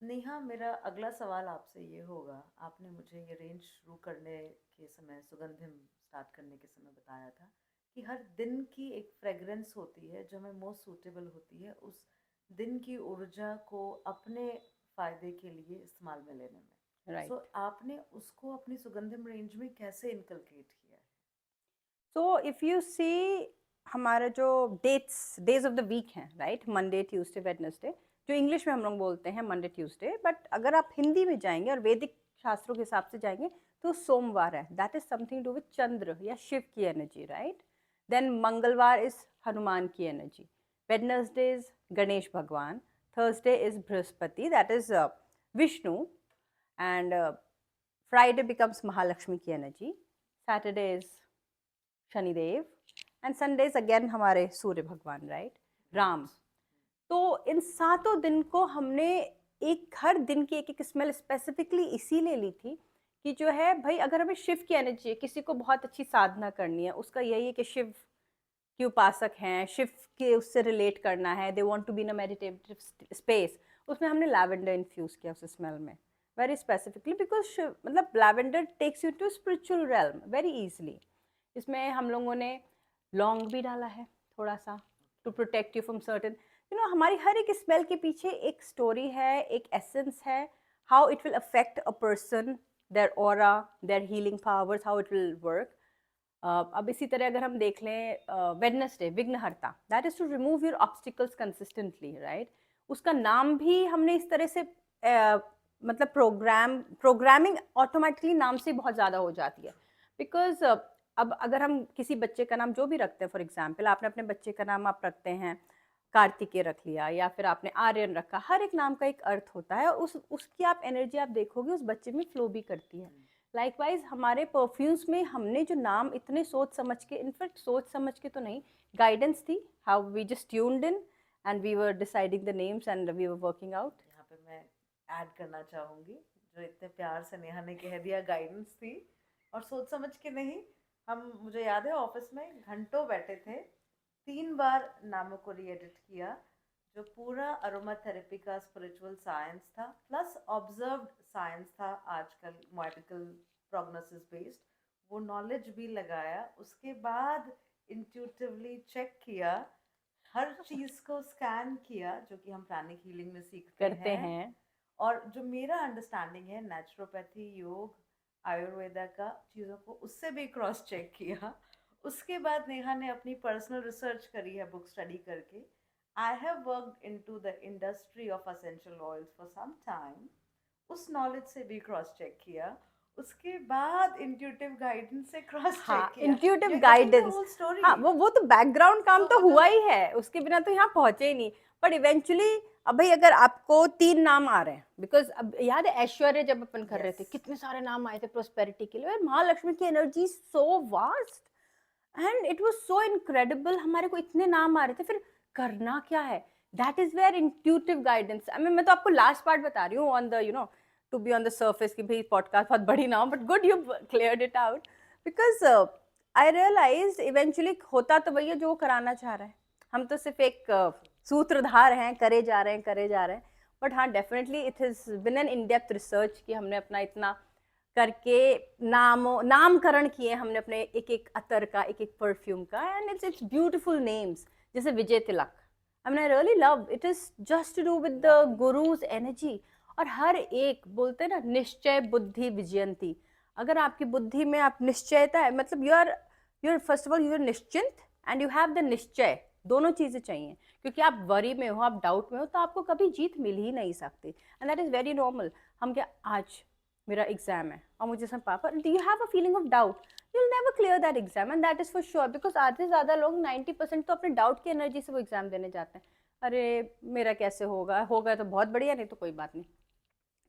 नेहा, मेरा अगला सवाल आपसे ये होगा। आपने मुझे ये रेंज शुरू करने के समय, सुगंधिम स्टार्ट करने के समय बताया था कि हर दिन की एक फ्रेग्रेंस होती है जो हमें मोस्ट सूटेबल होती है उस दिन की ऊर्जा को अपने फायदे के लिए इस्तेमाल में लेने में। राइट। आपने उसको अपनी सुगंधिम रेंज में कैसे इनकलकेट किया है? सो इफ़ यू सी, हमारा जो डेज ऑफ द वीक हैं, राइट, मंडे ट्यूसडे वेडनेसडे, जो इंग्लिश में हम लोग बोलते हैं मंडे ट्यूसडे, बट अगर आप हिंदी में जाएंगे और वैदिक शास्त्रों के हिसाब से जाएंगे तो सोमवार है, that is something to with Chandra या शिव की एनर्जी, राइट। देन मंगलवार इज हनुमान की एनर्जी, वेडनेसडे इज गणेश भगवान, Thursday is Brihaspati, that is Vishnu, and Friday becomes Mahalakshmi की energy, Saturday is Shanidev, and Sundays again हमारे सूर्य भगवान, राइट, राम। राइट। तो इन सातों दिन को हमने एक हर दिन की एक एक स्मेल स्पेसिफिकली इसीलिए ली थी कि जो है भाई, अगर हमें शिव की एनर्जी है, किसी को बहुत अच्छी साधना करनी है, उसका यही है कि शिव के उपासक हैं, शिव के उससे रिलेट करना है, they want to be in a meditative space, उसमें हमने लैवेंडर इन्फ्यूज किया उस स्मेल में वेरी स्पेसिफिकली, बिकॉज मतलब lavender takes you to spiritual realm very easily. इसमें हम लोगों ने लौंग भी डाला है थोड़ा सा, to protect you from certain, you know, हमारी हर एक स्मेल के पीछे एक स्टोरी है, एक एसेंस है, how it will affect a person, their aura, their healing powers, how it will work. अब इसी तरह अगर हम देख लें Wednesday, Vighnaharta, that is to remove your obstacles consistently, right. उसका नाम भी हमने इस तरह से मतलब प्रोग्रामिंग ऑटोमेटिकली नाम से बहुत ज़्यादा हो जाती है, बिकॉज अब अगर हम किसी बच्चे का नाम जो भी रखते हैं, फॉर एग्जाम्पल आपने अपने बच्चे का नाम आप रखते हैं कार्तिकेय रख लिया, या फिर आपने आर्यन रखा, हर एक नाम का एक अर्थ होता है, और उसकी आप एनर्जी आप देखोगे उस बच्चे में फ्लो भी करती है। लाइकवाइज हमारे परफ्यूम्स में हमने जो नाम इतने सोच समझ के, इनफैक्ट सोच समझ के तो नहीं, गाइडेंस थी, how we just tuned in and we were deciding the names and we were working out. यहाँ पे मैं ऐड करना चाहूँगी, जो इतने प्यार से नेहा ने कह दिया गाइडेंस थी और सोच समझ के नहीं। हम, मुझे याद है ऑफिस में घंटों बैठे थे, 3 बार नामों को रीएडिट किया। जो पूरा अरोमा थेरेपी का स्पिरिचुअल साइंस था प्लस ऑब्जर्व्ड साइंस था, आजकल मेडिकल प्रोग्नोसिस बेस्ड, वो नॉलेज भी लगाया। उसके बाद इंट्यूटिवली चेक किया, हर चीज को स्कैन किया, जो कि हम प्राणिक हीलिंग में सीखते करते हैं। हैं। और जो मेरा अंडरस्टैंडिंग है नेचुरोपैथी, योग, आयुर्वेदा का चीज़ों को, उससे भी क्रॉस चेक किया। उसके बाद नेहा ने अपनी पर्सनल रिसर्च करी है बुक स्टडी करके। I have worked into the industry of essential oils for some time, उस नॉलेज से भी क्रॉस चेक किया। उसके बाद इंट्यूटिव गाइडेंस से क्रॉस चेक हाँ, किया। Intuitive you getting the guidance. Whole story? हाँ, वो तो बैकग्राउंड काम तो तो हुआ मतलब, ही है, उसके बिना तो यहाँ पहुंचे ही नहीं। बट इवेंचुअली, अब भाई अगर आपको 3 नाम आ रहे हैं, बिकॉज अब याद है ऐश्वर्य जब अपन कर रहे यस। थे कितने सारे नाम आए थे प्रोस्पेरिटी के लिए, महालक्ष्मी की energy so vast and it was so incredible, हमारे को इतने नाम आ रहे थे, फिर करना क्या है, that is where intuitive guidance. I mean, मैं तो आपको लास्ट पार्ट बता रही हूँ on the, you know, to be on the surface, कि भाई पॉडकास्ट बहुत बड़ी ना हो, but good you cleared it out, because I realise eventually होता तो वही है जो वो कराना चाह रहा है, हम तो सिर्फ एक सूत्रधार हैं, करे जा रहे हैं करे जा रहे हैं। बट हाँ, definitely it has been an in depth research कि हमने अपना इतना करके नामकरण किए हमने अपने एक एक अतर का, एक एक परफ्यूम का, एंड इट्स ब्यूटीफुल नेम्स, जैसे Vijay Tilak. I mean, I really love it, is just to do with the lovely. Guru's energy. और हर एक बोलते हैं ना, निश्चय बुद्धि विजयंती, अगर आपकी बुद्धि में आप निश्चयता है, मतलब you are first of all you are निश्चिंत एंड यू हैव द निश्चय, दोनों चीजें चाहिए, क्योंकि आप वरी में हो, आप डाउट में हो, तो आपको कभी जीत मिल ही नहीं सकती, and that is very normal. हम क्या, आज मेरा एग्जाम है और मुझे सब, पापा do you have a feeling of doubt, you will never clear that exam, and that is for sure, because आधे से ज्यादा लोग 90% तो अपने डाउट की एनर्जी से वो एग्जाम देने जाते हैं। अरे मेरा कैसे होगा, होगा तो बहुत बढ़िया, नहीं तो कोई बात नहीं।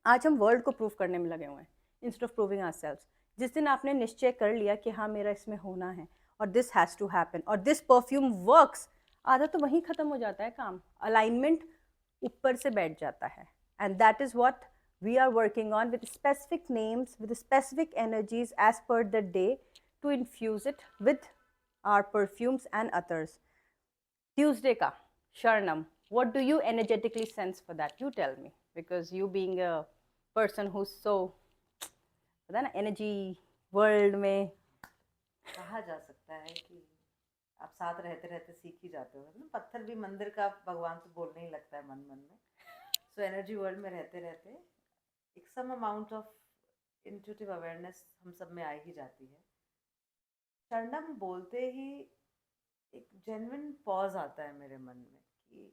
आज हम वर्ल्ड को प्रूव करने में लगे हुए हैं इंस्टेड ऑफ प्रूविंग आवरसेल्व्स। जिस दिन आपने निश्चय कर लिया कि हाँ मेरा इसमें होना है और दिस हैज टू हैपन और दिस परफ्यूम वर्क्स, आधा तो वहीं खत्म हो जाता है काम, अलाइनमेंट ऊपर से बैठ जाता है, and that is what we are working on with specific names, with specific energies as per the day, to infuse it with our perfumes and others. Tuesday ka Sharnam, what do you energetically sense for that? You tell me. Because you being a person who so, पता है ना, energy world में। कहा जा सकता है कि आप साथ रहते रहते सीख ही जाते हो ना, पत्थर भी मंदिर का भगवान से बोलने ही लगता है मन मन में। सो एनर्जी वर्ल्ड में रहते रहते एक some amount of intuitive awareness हम सब में आ ही जाती है। शरणम बोलते ही एक जेन्युइन पॉज आता है मेरे मन में कि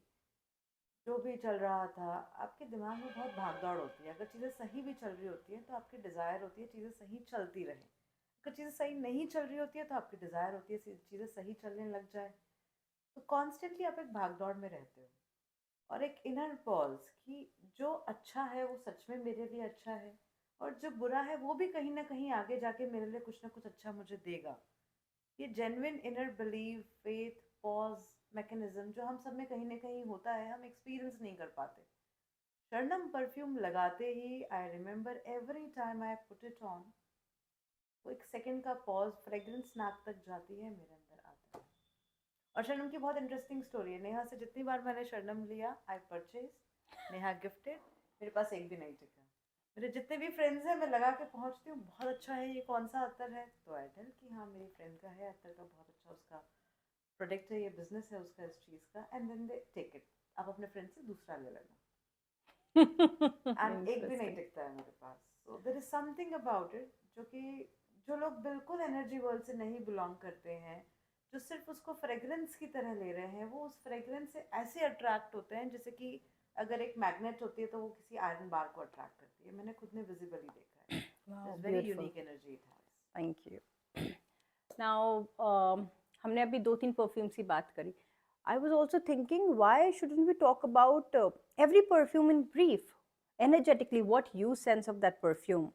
जो भी चल रहा था, आपके दिमाग में बहुत भागदौड़ होती है। अगर चीज़ें सही भी चल रही होती हैं तो आपकी डिज़ायर होती है चीज़ें सही चलती रहें। अगर चीज़ें सही नहीं चल रही होती है तो आपकी डिज़ायर होती है चीज़ें सही चलने लग जाए। तो कॉन्स्टेंटली आप एक भागदौड़ में रहते हो, और एक इनर पॉज कि जो अच्छा है वो सच में मेरे लिए अच्छा है, और जो बुरा है वो भी कहीं ना कहीं आगे जाके मेरे लिए कुछ ना कुछ अच्छा मुझे देगा। ये genuine inner believe, faith, pause mechanism जो हम सब में कहीं ना कहीं होता है, हम एक्सपीरियंस नहीं कर पाते। शरणम परफ्यूम लगाते ही I remember every time I put it on, वो एक सेकंड का पॉज, फ्रेग्रेंस नाक तक जाती है, मेरे अंदर आता है। और शरणम की बहुत इंटरेस्टिंग स्टोरी है। नेहा से जितनी बार मैंने शरणम लिया, आई परचेज, नेहा गिफ्टेड, मेरे पास एक भी नहीं टिका। मेरे जितने भी फ्रेंड्स हैं मैं लगा के पहुंचती हूँ, बहुत अच्छा है, ये कौन सा अत्तर है, तो आई टेल कि हाँ मेरी फ्रेंड का है अत्तर का, बहुत अच्छा उसका प्रोडक्ट है, ये बिजनेस है उसका इस चीज़ का, and then they take it, आप अपने फ्रेंड से दूसरा ले लेना। एंड एक भी नहीं इंटरेस्टिंग। टिकता है मेरे पास। So there is something about it जो कि जो लोग बिल्कुल एनर्जी वर्ल्ड से नहीं बिलोंग करते हैं, जो सिर्फ उसको फ्रेग्रेंस की तरह ले रहे हैं, वो उस फ्रेग्रेंस से ऐसे अट्रैक्ट होते हैं जैसे कि अगर एक मैग्नेट होती है तो वो किसी आयरन बार को अट्रैक्ट करती है। मैंने खुद ने विजिबली देखा है। Wow, it's very beautiful. Unique energy it has. Thank you. Now हमने अभी 2-3 परफ्यूम्स की बात करी। I was also thinking why shouldn't we talk about every perfume in brief, energetically what you sense of that perfume,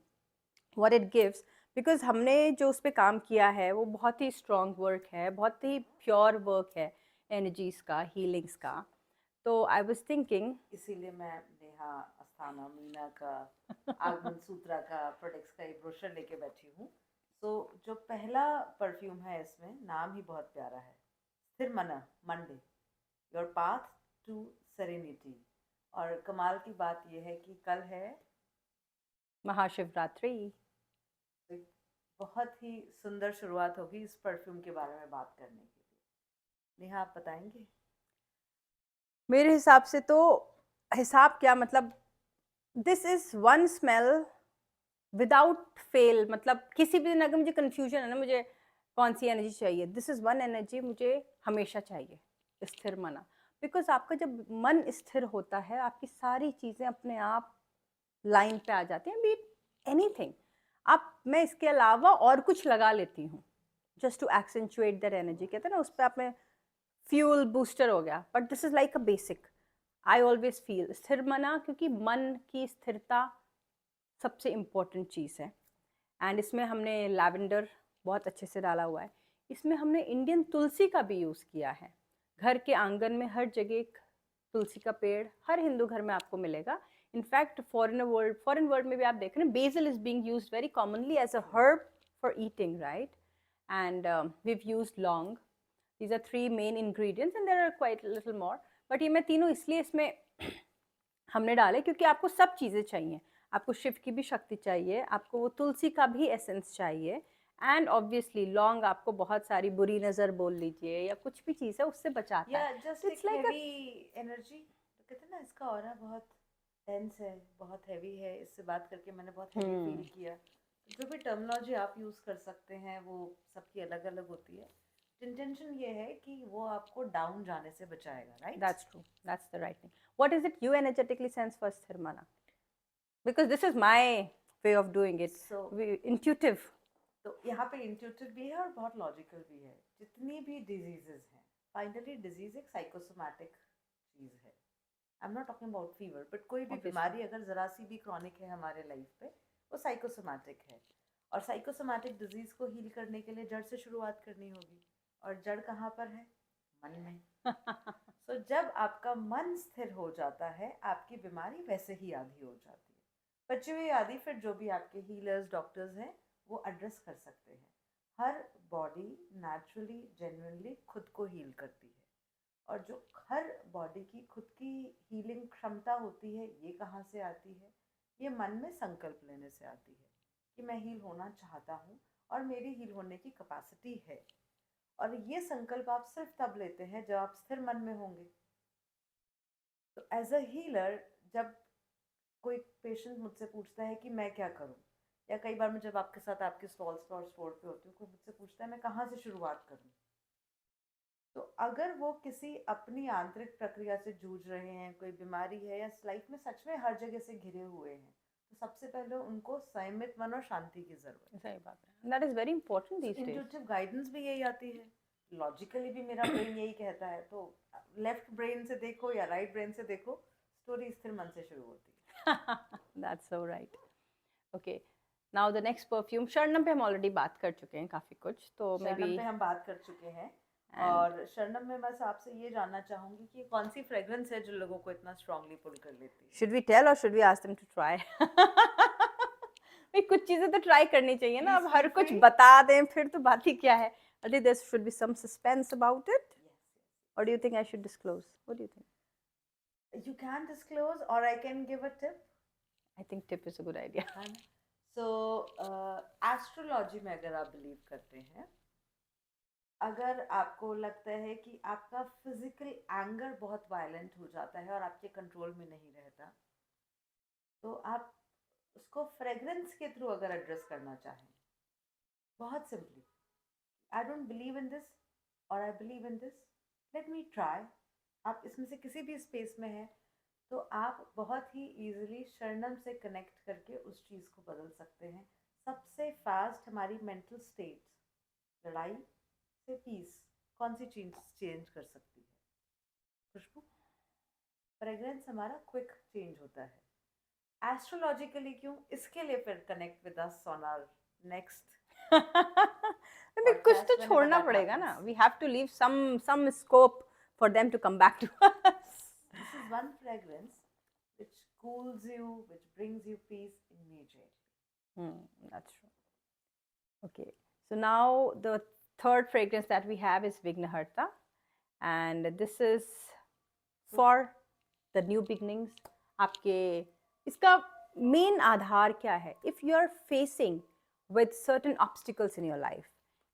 what it gives. Because हमने जो उस पर काम किया है वो बहुत ही स्ट्रॉन्ग वर्क है, बहुत ही प्योर वर्क है, एनर्जीज का, हीलिंग्स का। तो आई वाज थिंकिंग इसीलिए मैं नेहा अस्थाना मीना का आगमन सूत्रा का प्रोडक्ट्स का एक ब्रोशर लेके बैठी हूँ। सो जो पहला परफ्यूम है इसमें, नाम ही बहुत प्यारा है, Sthir Mana Monday, your path to serenity. और कमाल की बात यह है कि कल है, महाशिवरात्रि। तो एक बहुत ही सुंदर शुरुआत होगी इस परफ्यूम के बारे में बात करने के लिए। नेहा आप बताएंगे? मेरे हिसाब से तो, हिसाब क्या मतलब, this is one smell without fail. मतलब किसी भी दिन अगर मुझे कंफ्यूजन है ना, मुझे कौन सी एनर्जी चाहिए, दिस इज वन एनर्जी मुझे हमेशा चाहिए, स्थिर मना। बिकॉज आपका जब मन स्थिर होता है, आपकी सारी चीज़ें अपने आप लाइन पे आ जाती हैं, बीट एनीथिंग। आप, मैं इसके अलावा और कुछ लगा लेती हूँ just to accentuate that energy, कहते हैं ना, उस पर आप में फ्यूल बूस्टर हो गया, but this is like a basic. I always feel स्थिर मना, क्योंकि मन की स्थिरता सबसे इम्पोर्टेंट चीज़ है। एंड इसमें हमने लैवेंडर बहुत अच्छे से डाला हुआ है। इसमें हमने इंडियन तुलसी का भी यूज़ किया है। घर के आंगन में हर जगह एक तुलसी का पेड़ हर हिंदू घर में आपको मिलेगा। इनफैक्ट फॉरेन वर्ल्ड में भी आप देख रहे हैं, basil is being used very commonly as a herb for eating, right? And we've used laung. these are 3 main ingredients and there are quite a little more, but ये मैं तीनों इसलिए इसमें हमने डाले क्योंकि आपको सब चीज़ें चाहिए। आपको शिव की भी शक्ति चाहिए, आपको वो तुलसी का भी एसेंस चाहिए, एंड ऑब्वियसली लौंग आपको बहुत सारी बुरी नज़र बोल लीजिए या कुछ भी चीज़ है उससे बचाता या है। जस्ट तो इट्स एक लाइक अ, हैवी एनर्जी, तो कहते हैं ना इसका ऑरा बहुत टेंस है, बहुत हैवी है। इससे बात करके मैंने बहुत हैवी फील किया। तो जो भी टर्मिनोलॉजी आप यूज़ कर सकते हैं वो सबकी अलग अलग होती है। इंटेंशन ये है कि वो आपको डाउन जाने से बचाएगा, right? That's true, that's the right thing. What is it you energetically sense for Sthiramana? Because this is my way of doing it, so intuitive. तो यहाँ पे इंट्यूटिव भी है और बहुत लॉजिकल भी है। जितनी भी डिजीजेज हैं, फाइनली डिजीज एक साइकोसोमैटिक चीज़ है। I am not talking about fever, but कोई भी ऑब्वियसली बीमारी अगर ज़रा सी भी क्रॉनिक है हमारे लाइफ पे, वो साइकोसोमैटिक है। और साइकोसोमैटिक डिजीज़ को हील करने के लिए जड़ से शुरुआत करनी होगी, और जड़ कहाँ पर है? मन में। सो जब आपका मन स्थिर हो जाता है, आपकी बीमारी वैसे ही आधी हो जाती है। बची हुई आधी फिर जो भी आपके हीलर्स, डॉक्टर्स हैं, वो एड्रेस कर सकते हैं। हर बॉडी नेचुरली जेन्युइनली खुद को हील करती है, और जो हर बॉडी की खुद की हीलिंग क्षमता होती है, ये कहाँ से आती है? ये मन में संकल्प लेने से आती है कि मैं हील होना चाहता हूँ और मेरी हील होने की कैपेसिटी है। और ये संकल्प आप सिर्फ तब लेते हैं जब आप स्थिर मन में होंगे। तो एज अ हीलर, जब कोई पेशेंट मुझसे पूछता है कि मैं क्या करूं, या कई बार मैं जब आपके साथ आपके स्टॉल्स पे और स्टोर पे होती हूँ, कोई मुझसे पूछता है मैं कहाँ से शुरुआत करूं, तो अगर वो किसी अपनी आंतरिक प्रक्रिया से जूझ रहे हैं, कोई बीमारी है, या लाइफ में सच में हर जगह से घिरे हुए हैं, तो सबसे पहले उनको संयमित मन और शांति की जरूरत है। सही बात है, that is very important so these days. Intuitive guidance भी यही आती है, लॉजिकली भी मेरा ब्रेन यही कहता है। तो लेफ्ट ब्रेन से देखो या राइट ब्रेन से देखो, स्टोरी स्थिर मन से शुरू होती है। That's so right. Okay, now the next perfume, शरणम पे हम ऑलरेडी बात कर चुके हैं काफ़ी कुछ, तो मे शरणम बी पे हम बात कर चुके हैं। एंड और शरणम में बस आपसे ये जानना चाहूंगी कि कौन सी फ्रेग्रेंस है जो लोगों को इतना स्ट्रांगली पुल कर लेती है। शुड वी टेल और should we ask them to try? भाई कुछ चीज़ें तो ट्राई करनी चाहिए ना, प्लीज अब हर फील कुछ फ्री। बता दें फिर तो बात ही क्या है। I think there should be some suspense about it. Or do you think I should disclose? What do you think? You can disclose or I can give a tip. I think tip is a good idea. है ना? सो astrology में अगर आप believe करते हैं, अगर आपको लगता है कि आपका फिजिकल एंगर बहुत वायलेंट हो जाता है और आपके कंट्रोल में नहीं रहता, तो आप उसको फ्रेग्रेंस के थ्रू अगर एड्रेस करना चाहें, बहुत simply, I don't believe in this और I believe in this, let me try. आप इसमें से किसी भी स्पेस में हैं, तो आप बहुत ही इजीली शरणम से कनेक्ट करके उस चीज़ को बदल सकते हैं। सबसे फास्ट हमारी मेंटल स्टेट, लड़ाई से पीस, कौन सी चीज चेंज कर सकती है? खुशबू। फ्रेग्रेंस हमारा क्विक चेंज होता है। एस्ट्रोलॉजिकली क्यों? इसके लिए फिर connect with us on our next अभी कुछ तो पॉडकास्ट व्हेनेवर छोड़ना दैट पड़ेगा ना, happens. we have to leave some scope for them to come back to us. This is one fragrance which cools you, which brings you peace immediately. That's true. Okay, so now the third fragrance that we have is Vignaharta, and this is for the new beginnings. आपके इसका main आधार क्या है? If you are facing with certain obstacles in your life,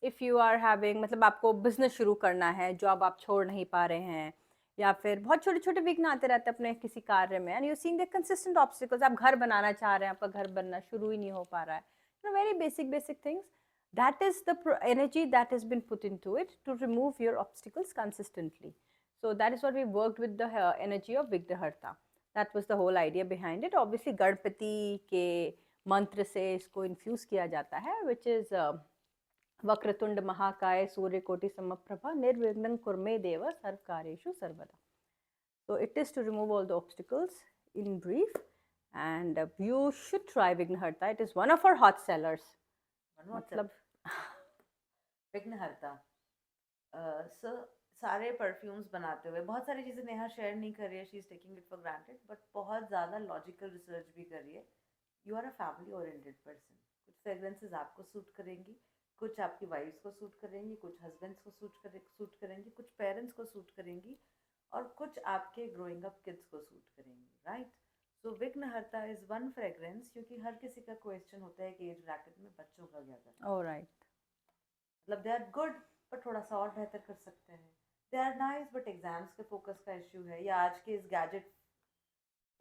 if you are having, मतलब आपको business शुरू करना है, job आप छोड़ नहीं पा रहे हैं, या फिर बहुत छोटे छोटे विघ्न आते रहते हैं अपने किसी कार्य में, and you seeing the consistent obstacles, आप घर बनाना चाह रहे हैं, आपका घर बनना शुरू ही नहीं हो पा रहा है, very basic things, that is the energy that has been put into it to remove your obstacles consistently. So that is what we worked with the energy of Vignaharta. That was the whole idea behind it. Obviously Ganpati के मंत्र से इसको infuse किया जाता है, which is Vakratunda महाकाय सूर्यकोटि समप्रभा निर्विघ्नं कुर्मे देव सर्वकार्येषु सर्वदा. So it is to remove all the obstacles in brief, and you should try Vignaharta. It is one of our hot sellers. मतलब विघ्नहर्ता सारे परफ्यूम्स बनाते हुए बहुत सारी चीज़ें नेहा शेयर नहीं कर रही है, she is taking it for granted, but बहुत ज़्यादा लॉजिकल रिसर्च भी कर रही है। You are a family oriented person. कुछ फ्रेग्रेंसेज आपको सूट करेंगी, कुछ आपकी वाइफ्स को सूट करेंगी, कुछ हस्बैंड्स को सूट करेंगी, कुछ पेरेंट्स को सूट करेंगी, और कुछ आपके ग्रोइंग अप किड्स को सूट करेंगी, राइट? सो विघ्नहर्ता इज वन फ्रेग्रेंस, क्योंकि हर किसी का क्वेश्चन होता है कि एज ब्रैकेट में बच्चों का क्या करना। Oh right. मतलब दे आर गुड बट थोड़ा सा और बेहतर कर सकते हैं। They are nice but exams के फोकस का इश्यू है, या आज के इस gadget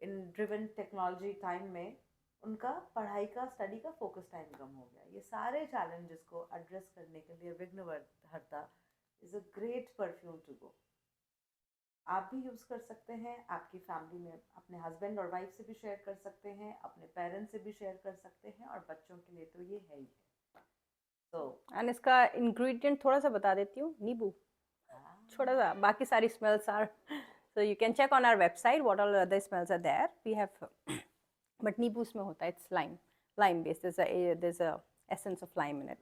in driven technology time में उनका पढ़ाई का, स्टडी का फोकस टाइम कम हो गया। ये सारे चैलेंजेस को एड्रेस करने के लिए Vighnaharta is a great perfume to go. आप भी यूज़ कर सकते हैं, आपकी फैमिली में अपने हस्बैंड और वाइफ से भी शेयर कर सकते हैं, अपने पेरेंट्स से भी शेयर कर सकते हैं, और बच्चों के लिए तो ये है ही है। तो एंड इसका इंग्रेडिएंट थोड़ा सा बता देती हूँ, नींबू, थोड़ा सा, बाकी सारी smells are, so you can check on our website what all other smells are there. We have but नींबू उसमें होता है, it's lime based, there's a essence of lime in it.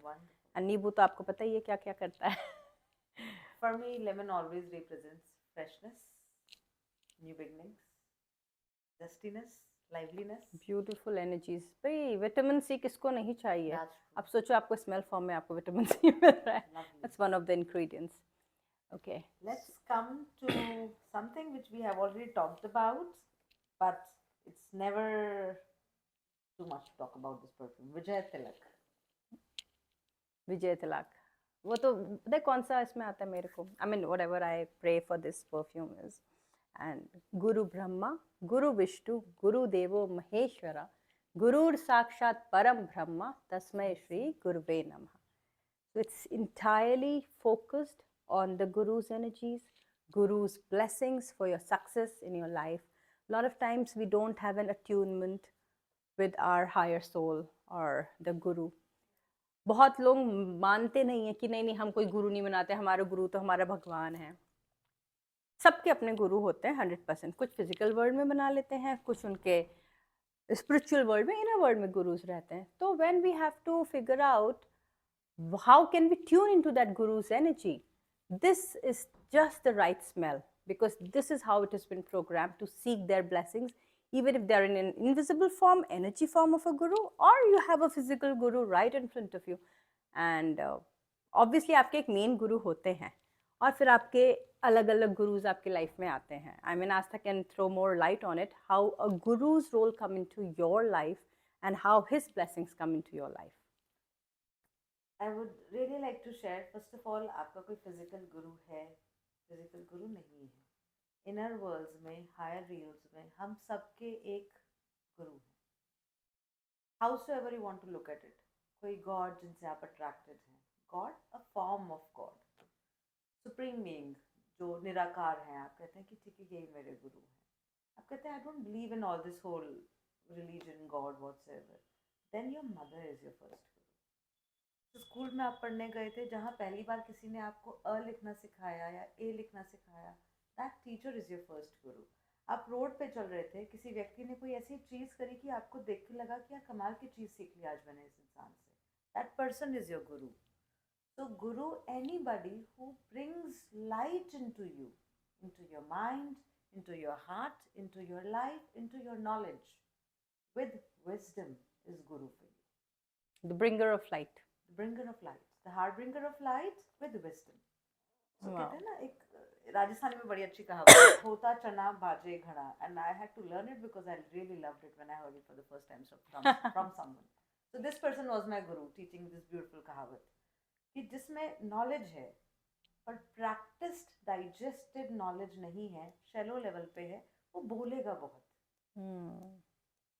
And नींबू तो आपको पता ही है क्या क्या करता है. For me, lemon always represents freshness, new beginnings, zestiness, liveliness, beautiful energies. भाई विटामिन सी किसको नहीं चाहिए? That's true. अब सोचो आपको स्मेल फॉर्म में आपको विटामिन सी मिल रहा है. Lovely. That's one of the ingredients. Okay. Let's come to something which we have already talked about, but it's never too much to talk about this perfume. Vijay Tilak. विजय तिलक, वो तो पता है कौन सा इसमें आता है मेरे को, I mean whatever I pray for this perfume is and गुरु ब्रह्मा गुरु विष्णु गुरु देवो महेश्वरा गुरुर साक्षात परम ब्रह्मा तस्मै श्री गुरुवे नमः. So it's entirely focused on the Guru's energies, Guru's blessings for your success in your life. A lot of times we don't have an attunement with our higher soul or the Guru. बहुत लोग मानते नहीं है कि नहीं नहीं हम कोई गुरु नहीं बनाते, हमारा गुरु तो हमारा भगवान है. सबके अपने गुरु होते हैं 100%. कुछ फिजिकल वर्ल्ड में बना लेते हैं, कुछ उनके स्पिरिचुअल वर्ल्ड में, इनर वर्ल्ड में गुरुज रहते हैं. तो when we have to figure out how can we tune into that guru's energy, this is just the right smell, because this is how it has been programmed to seek their blessings, even if they're in an invisible form, energy form of a guru, or you have a physical guru right in front of you. And obviously आपके एक main गुरु होते हैं और फिर आपके अलग अलग गुरुज आपके लाइफ में आते हैं. I mean, Astha can throw more light on it, how a guru's role come into your life and how his blessings come into your life. I would really like to share, first of all, आपका कोई physical गुरु है, physical गुरु नहीं है. Inner worlds में, higher रियल्स में हम सबके एक गुरु हैं. Howsoever you want to look at it, कोई गॉड जिनसे आप अट्रैक्टेड हैं, God a form of God, supreme being जो निराकार हैं. आप कहते हैं कि ठीक है यही मेरे गुरु हैं. आप कहते हैं I don't believe in all this whole religion god whatsoever, then your mother is your first. School में आप पढ़ने गए थे जहाँ पहली बार किसी ने आपको अ लिखना सिखाया या ए लिखना सिखाया, that teacher is your first गुरु. आप रोड पे चल रहे थे, किसी व्यक्ति ने कोई ऐसी चीज़ करी कि आपको देख के लगा कि यार कमाल की चीज़ सीख ली आज मैंने इस इंसान से, that person is your Guru. So guru, anybody who brings light into you, into your mind, into your heart, into your life, into your knowledge, with wisdom is guru for you. The bringer of light. The bringer of light, the harbinger of light with wisdom. So कहते हैं ना, एक राजस्थान में बड़ी अच्छी कहावत, होता चना बाजे घड़ा, and I had to learn it because I really loved it when I heard it for the first time from someone. So this person was my guru, teaching this beautiful कहावत कि जिसमें नॉलेज है पर practised digested knowledge नहीं है, shallow level पे है, वो बोलेगा बहुत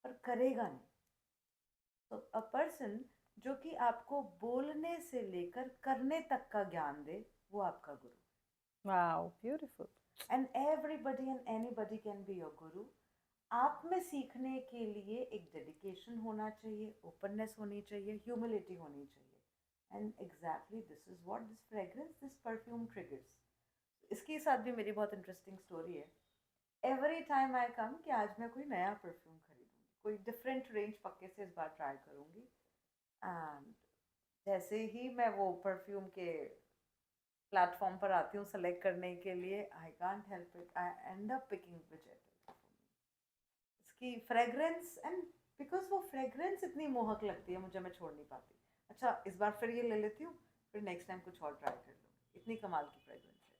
पर करेगा नहीं. तो अ पर्सन जो कि आपको बोलने से लेकर करने तक का ज्ञान दे, वो आपका गुरु. Wow, beautiful. And everybody and anybody can be your गुरु. आप में सीखने के लिए एक डेडिकेशन होना चाहिए, ओपननेस होनी चाहिए, ह्यूमिलिटी होनी चाहिए. And exactly this is what this fragrance, this perfume triggers. इसके साथ भी मेरी बहुत इंटरेस्टिंग स्टोरी है. एवरी टाइम आई कम कि आज मैं कोई नया परफ्यूम खरीदूंगी, कोई डिफरेंट रेंज पक्के से इस बार ट्राई करूंगी. एंड जैसे ही मैं वो परफ्यूम के प्लेटफॉर्म पर आती हूँ सेलेक्ट करने के लिए, I can't help it, I and up picking विजय. इसकी फ्रेग्रेंस, एंड बिकॉज वो फ्रेग्रेंस इतनी मोहक लगती है मुझे, मैं छोड़ नहीं पाती. अच्छा इस बार फिर ये ले लेती हूँ, फिर नेक्स्ट टाइम कुछ और ट्राई कर लूँगी. इतनी कमाल की फ्रेग्रेंस है.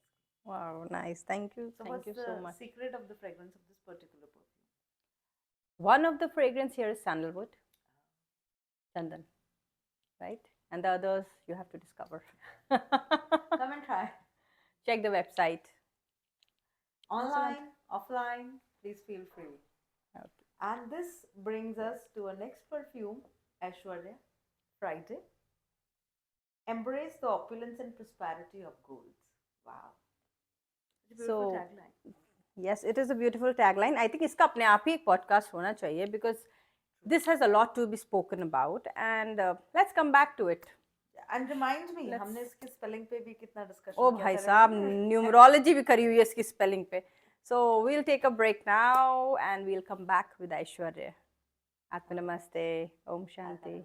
Wow, nice, thank you so much. Secret of the fragrance of this particular perfume? One of the fragrance here is sandalwood, chandan, right? And the others you have to discover. Come and try. Check the website. Online, offline, please feel free. Okay. And this brings us to our next perfume, Aishwarya, Friday. Embrace the opulence and prosperity of golds. Wow. Beautiful tagline. Yes, it is a beautiful tagline. I think इसका अपने आप ही एक podcast होना चाहिए, because this has a lot to be spoken about. And let's come back to it. And remind me, हमने इसके spelling पे भी कितना discussion किया. भाई साहब, numerology भी करी हुई है इसकी spelling पे. So we'll take a break now and we'll come back with Aishwarya. Atma Namaste. Om Shanti.